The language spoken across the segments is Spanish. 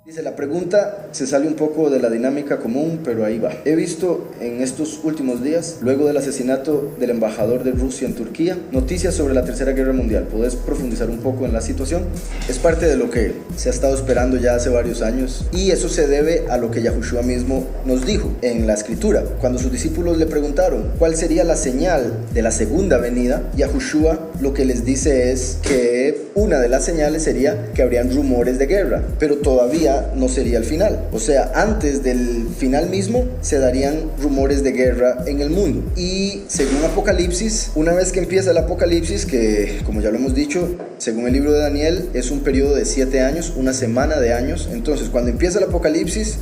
Dice, la pregunta se sale un poco de la dinámica común, pero ahí va. He visto en estos últimos días, luego del asesinato del embajador de Rusia en Turquía, noticias sobre la Tercera Guerra Mundial. ¿Podés profundizar un poco en la situación? Es parte de lo que se ha estado esperando ya hace varios años, y eso se debe a lo que Yahushua mismo nos dijo en la Escritura. Cuando sus discípulos le preguntaron cuál sería la señal de la segunda venida, Yahushua lo que les dice es que una de las señales sería que habrían rumores de guerra, pero todavía no sería el final. O sea, antes del final mismo se darían rumores de guerra en el mundo. Y según Apocalipsis, una vez que empieza el Apocalipsis, que como ya lo hemos dicho, según el libro de Daniel, es un periodo de 7 años, una semana de años. Entonces, cuando empieza el Apocalipsis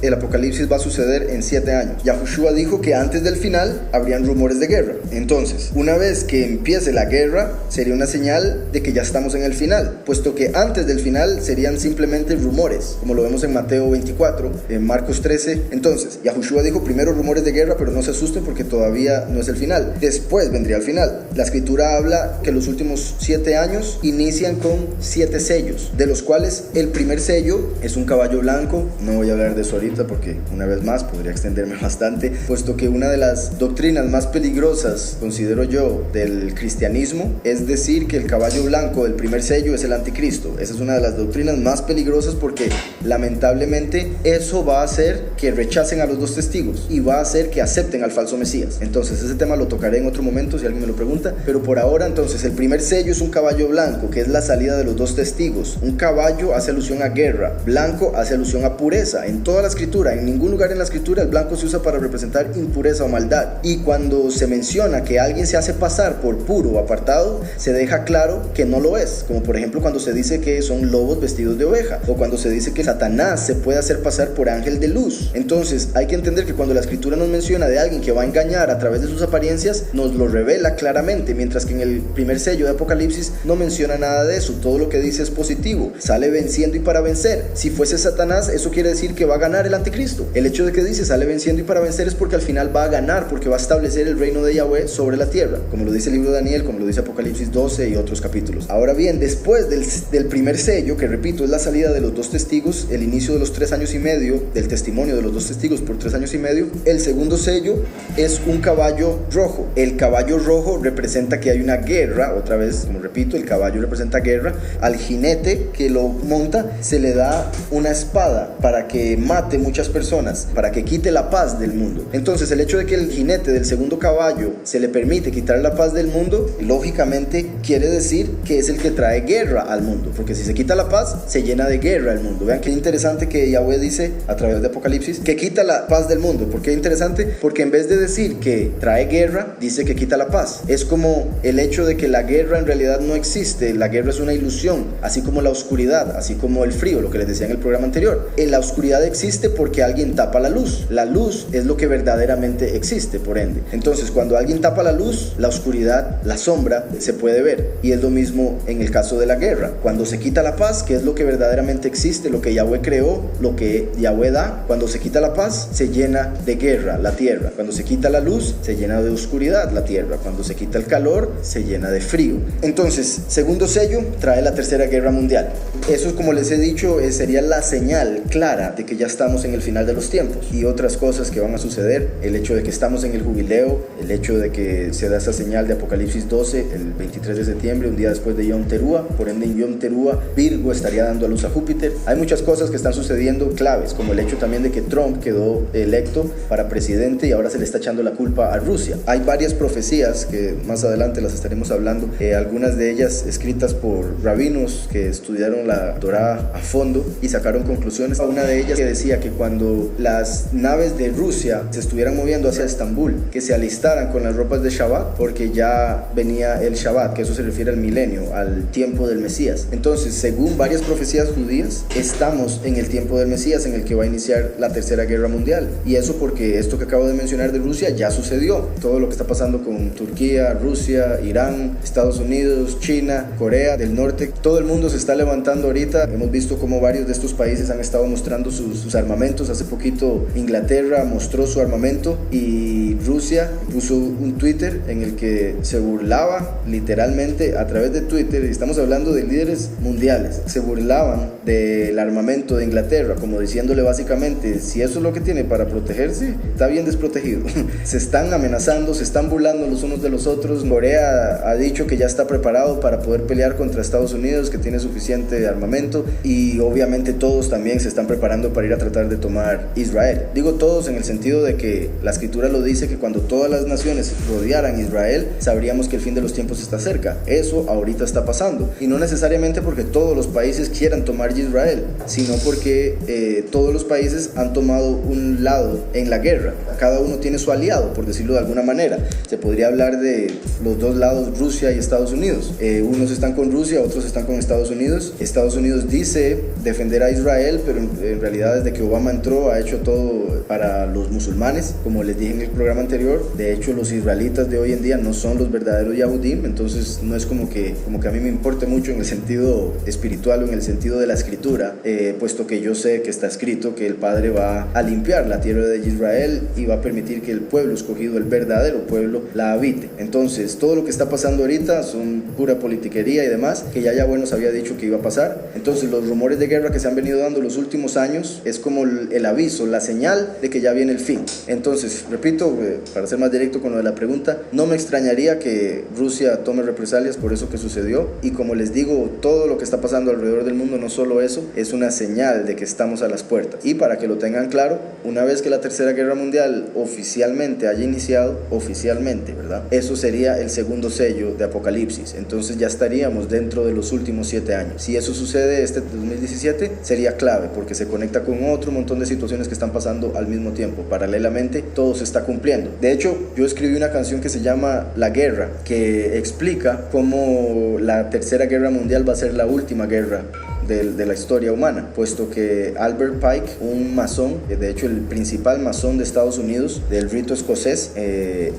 va a suceder en 7 años. Yahushua dijo que antes del final habrían rumores de guerra. Entonces, una vez que empiece la guerra, sería una señal de que ya estamos en el final, puesto que antes del final serían simplemente rumores, como lo vemos en Mateo 24, en Marcos 13. Entonces, Yahushua dijo primero rumores de guerra, pero no se asusten porque todavía no es el final. Después vendría el final. La Escritura habla que los últimos 7 años inician con 7 sellos, de los cuales el primer sello es un caballo blanco. No voy a hablar de eso ahorita porque, una vez más, podría extenderme bastante, puesto que una de las doctrinas más peligrosas, considero yo, del cristianismo, es decir que el caballo blanco del primer sello es el anticristo. Esa es una de las doctrinas más peligrosas porque, lamentablemente, eso va a hacer que rechacen a los 2 testigos y va a hacer que acepten al falso Mesías. Entonces, ese tema lo tocaré en otro momento si alguien me lo pregunta, pero por ahora, entonces, el primer sello es un caballo blanco, que es la salida de los 2 testigos. Un caballo hace alusión a guerra, blanco hace alusión a pureza. En toda la Escritura, en ningún lugar en la Escritura, el blanco se usa para representar impureza o maldad. Y cuando se menciona que alguien se hace pasar por puro o apartado, se deja claro que no lo es, como por ejemplo cuando se dice que son lobos vestidos de oveja, o cuando se dice que Satanás se puede hacer pasar por ángel de luz. Entonces hay que entender que cuando la Escritura nos menciona de alguien que va a engañar a través de sus apariencias, nos lo revela claramente, mientras que en el primer sello de Apocalipsis no menciona nada de eso. Todo lo que dice es positivo, sale venciendo y para vencer. Si fuese Satanás, eso quiere decir que va a ganar el anticristo. El hecho de que dice sale venciendo y para vencer es porque al final va a ganar, porque va a establecer el reino de Yahweh sobre la tierra, como lo dice el libro de Daniel, como lo dice Apocalipsis 12 y otros capítulos. Ahora bien, después del primer sello, que repito es la salida de los 2 testigos, el inicio de los 3 años y medio del testimonio de los 2 testigos por 3 años y medio, el segundo sello es un caballo rojo. El caballo rojo representa que hay una guerra. Otra vez, como repito, el caballo representa guerra. Al jinete que lo monta se le da una espada para que mate muchas personas, para que quite la paz del mundo. Entonces, el hecho de que el jinete del segundo caballo se le permite quitar la paz del mundo, lógicamente quiere decir que es el que trae guerra al mundo, porque si se quita la paz, se llena de guerra el mundo. Vean qué interesante que Yahweh dice a través de Apocalipsis que quita la paz del mundo. ¿Por qué interesante? Porque en vez de decir que trae guerra, dice que quita la paz. Es como el hecho de que la guerra en realidad no existe. La guerra es una ilusión, así como la oscuridad, así como el frío, lo que les decía en el programa anterior. La oscuridad existe porque alguien tapa la luz. La luz es lo que verdaderamente existe, por ende. Entonces, cuando alguien tapa la luz, la oscuridad, la sombra, se puede ver. Y es lo mismo en el caso de la guerra. Cuando se quita la paz, que es lo que verdaderamente existe, lo que Yahweh creó, lo que Yahweh da, cuando se quita la paz, se llena de guerra la tierra. Cuando se quita la luz, se llena de oscuridad la tierra. Cuando se quita el calor, se llena de frío. Entonces, segundo sello trae la Tercera Guerra Mundial. Eso, como les he dicho, sería la señal clara de que ya estamos en el final de los tiempos. Y otras cosas que van a suceder, el hecho de que estamos en el jubileo, el hecho de que se da esa señal de Apocalipsis 12 el 23 de septiembre, un día después de Yom Teruah. Por ende, en Yom Teruah, Virgo estaría dando a luz a Júpiter. Hay muchas cosas que están sucediendo claves, como el hecho también de que Trump quedó electo para presidente y ahora se le está echando la culpa a Rusia. Hay varias profecías que más adelante las estaremos hablando, algunas de ellas escritas por rabinos que estudiaron la Torá a fondo y sacaron conclusiones. Una de ellas que decía que cuando las naves de Rusia se estuvieran moviendo hacia Estambul, que se alistaran con las ropas de Shabbat, porque ya venía el Shabbat, que eso se refiere al milenio, al tiempo del Mesías. Entonces, según varias profecías judías, estamos en el tiempo del Mesías, en el que va a iniciar la Tercera Guerra Mundial. Y eso porque esto que acabo de mencionar de Rusia ya sucedió. Todo lo que está pasando con Turquía, Rusia, Irán, Estados Unidos, China, Corea del Norte, todo el mundo se está levantando ahorita. Hemos visto cómo varios de estos países han estado mostrando sus armamentos. Hace poquito Inglaterra mostró su armamento y Rusia puso un Twitter en el que se burlaba literalmente a través de Twitter, y estamos hablando de líderes mundiales, se burlaban del armamento movimiento de Inglaterra, como diciéndole básicamente, si eso es lo que tiene para protegerse, está bien desprotegido. Se están amenazando, se están burlando los unos de los otros. Corea ha dicho que ya está preparado para poder pelear contra Estados Unidos, que tiene suficiente armamento, y obviamente todos también se están preparando para ir a tratar de tomar Israel. Digo todos en el sentido de que la escritura lo dice, que cuando todas las naciones rodearan Israel, sabríamos que el fin de los tiempos está cerca. Eso ahorita está pasando, y no necesariamente porque todos los países quieran tomar Israel, sino porque todos los países han tomado un lado en la guerra. Cada uno tiene su aliado, por decirlo de alguna manera. Se podría hablar de los dos lados, Rusia y Estados Unidos. Unos están con Rusia, otros están con Estados Unidos. Estados Unidos dice defender a Israel, pero en realidad desde que Obama entró ha hecho todo para los musulmanes, como les dije en el programa anterior. De hecho, los israelitas de hoy en día no son los verdaderos Yahudim, entonces no es como que a mí me importe mucho en el sentido espiritual o en el sentido de la escritura, puesto que yo sé que está escrito que el Padre va a limpiar la tierra de Israel y va a permitir que el pueblo escogido, el verdadero pueblo, la habite. Entonces, todo lo que está pasando ahorita son pura politiquería y demás, que ya nos había dicho que iba a pasar. Entonces, los rumores de guerra que se han venido dando los últimos años es como el aviso, la señal de que ya viene el fin. Entonces, repito, para ser más directo con lo de la pregunta, no me extrañaría que Rusia tome represalias por eso que sucedió, y como les digo, todo lo que está pasando alrededor del mundo, no solo eso, es una señal de que estamos a las puertas. Y para que lo tengan claro, una vez que la Tercera Guerra Mundial oficialmente haya iniciado, oficialmente, ¿verdad? Eso sería el segundo sello de Apocalipsis. Entonces ya estaríamos dentro de los últimos 7 años. Si eso sucede este 2017, sería clave, porque se conecta con otro montón de situaciones que están pasando al mismo tiempo. Paralelamente, todo se está cumpliendo. De hecho, yo escribí una canción que se llama La Guerra, que explica cómo la Tercera Guerra Mundial va a ser la última guerra de la historia humana, puesto que Albert Pike, un masón, de hecho el principal masón de Estados Unidos, del rito escocés,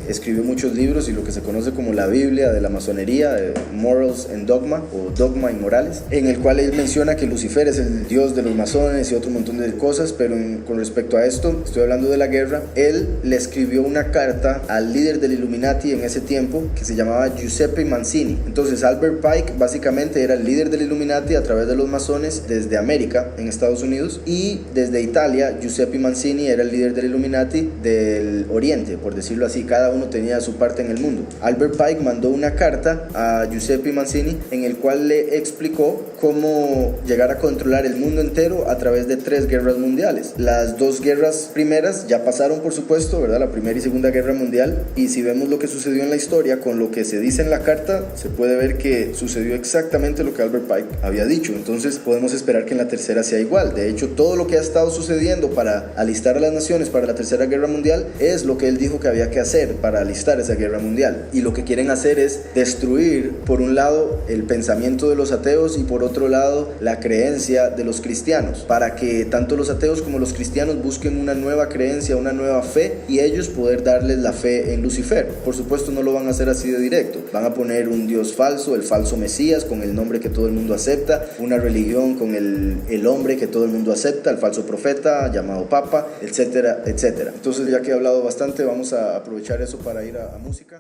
escribió muchos libros y lo que se conoce como la Biblia de la masonería, Morals and Dogma, o Dogma y Morales, en el cual él menciona que Lucifer es el dios de los masones y otro montón de cosas. Pero con respecto a esto, estoy hablando de la guerra, él le escribió una carta al líder del Illuminati en ese tiempo, que se llamaba Giuseppe Mazzini. Entonces Albert Pike básicamente era el líder del Illuminati a través de los masones desde América, en Estados Unidos, y desde Italia, Giuseppe Mazzini era el líder del Illuminati del Oriente, por decirlo así. Cada uno tenía su parte en el mundo. Albert Pike mandó una carta a Giuseppe Mazzini en el cual le explicó cómo llegar a controlar el mundo entero a través de 3 guerras mundiales. Las 2 guerras primeras ya pasaron, por supuesto, ¿verdad? La Primera y Segunda Guerra Mundial, y si vemos lo que sucedió en la historia con lo que se dice en la carta, se puede ver que sucedió exactamente lo que Albert Pike había dicho. Entonces podemos esperar que en la tercera sea igual. De hecho, todo lo que ha estado sucediendo para alistar a las naciones para la Tercera Guerra Mundial es lo que él dijo que había que hacer para alistar esa guerra mundial. Y lo que quieren hacer es destruir, por un lado, el pensamiento de los ateos, y por otro lado, la creencia de los cristianos, para que tanto los ateos como los cristianos busquen una nueva creencia, una nueva fe, y ellos poder darles la fe en Lucifer. Por supuesto, no lo van a hacer así de directo. Van a poner un dios falso, el falso Mesías, con el nombre que todo el mundo acepta, una religión con el hombre que todo el mundo acepta, el falso profeta llamado Papa, etcétera, etcétera. Entonces, ya que he hablado bastante, vamos a aprovechar eso para ir a música.